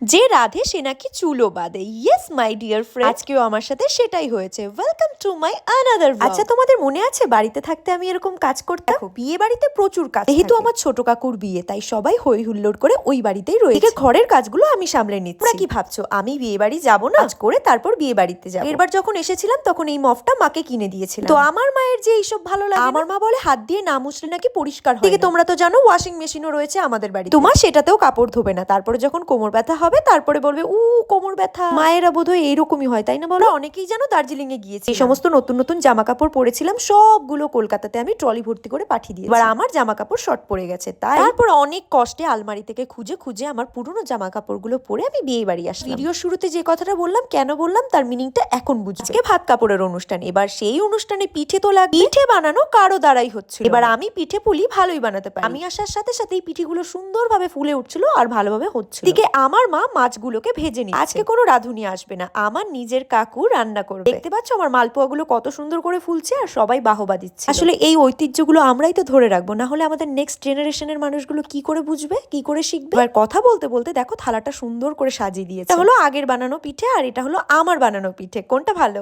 যে রাধে সে নাকি চুলো বাঁধে। ইয়েস মাই ডিয়ার ফ্রেন্ড, আজকেও আমার সাথে সেটাই হয়েছে। Welcome to my another blog. আচ্ছা, তোমাদের মনে আছে বাড়িতে থাকতে আমি এরকম কাজ করতাম? দেখো, বিয়ে বাড়িতে প্রচুর কাজ, যেহেতু আমার ছোট কাকুর বিয়ে, তাই সবাই হই হুল্লোড় করে ওই বাড়িতেই রয়েছে। ঘরের কাজগুলো আমি সামলে নিচ্ছি। তোমরা কি ভাবছো আমি বিয়ে বাড়ি যাবো না? কাজ করে তারপর বিয়ে বাড়িতে যাবো। এরবার যখন এসেছিলাম তখন এই মফটা মাকে কিনে দিয়েছিলাম। তো আমার মায়ের যে এইসব ভালো লাগে, আমার মা বলে হাত দিয়ে না মুছলে নাকি পরিষ্কার হয় না। তোমরা তো জানো ওয়াশিং মেশিনও রয়েছে আমাদের বাড়িতে, তোমার সেটাতেও কাপড় ধোবে না। তারপরে যখন কোমর ব্যথা হবে তারপরে বলবে কোমর ব্যথা। মায়েরা বোধহয় এইরকমই হয়, তাই না বলো? অনেকেই জানো দার্জিলিং এ গিয়েছে, এই সমস্ত নতুন নতুন জামা কাপড় পরেছিলাম, সবগুলো কলকাতাতে আমি ট্রলি ভর্তি করে পাঠিয়ে দিয়েছি। এবার আমার জামা কাপড় শর্ট পড়ে গেছে, তারপর অনেক কষ্টে আলমারি থেকে খুঁজে খুঁজে আমার পুরনো জামা কাপড়গুলো পরে আমি বিয়ে বাড়ি আসলাম। ভিডিও শুরুতে যে কথাটা বললাম, কেন বললাম তার মিনিংটা এখন বুঝবে। আজকে ভাত কাপড়ের অনুষ্ঠান, এবার সেই অনুষ্ঠানে পিঠে তো লাগবে। পিঠে বানানো কারো দ্বারাই হচ্ছে। এবার আমি পিঠে পুলি ভালোই বানাতে পারি। আমি আসার সাথে সাথে এই পিঠেগুলো সুন্দরভাবে ফুলে উঠছিল আর ভালোভাবে হচ্ছিল। এদিকে আমার মা মাছগুলোকে ভেজে নিচ্ছে। আজকে কোনো রাঁধুনি আসবে না, আমার নিজের কাকু রান্না করবে। দেখতে পাচ্ছ আমার মালপোয়াগুলো কত সুন্দর করে ফুলছে আর সবাই বাহবা দিচ্ছে। আসলে এই ঐতিহ্যগুলো আমরাই তো ধরে রাখবো, না হলে আমাদের নেক্সট জেনারেশনের মানুষগুলো কি করে বুঝবে, কি করে শিখবে? এবার কথা বলতে বলতে দেখো থালাটা সুন্দর করে সাজিয়ে দিয়েছে। এটা হলো আগের বানানো পিঠে আর এটা হলো আমার বানানো পিঠে, কোনটা ভালো?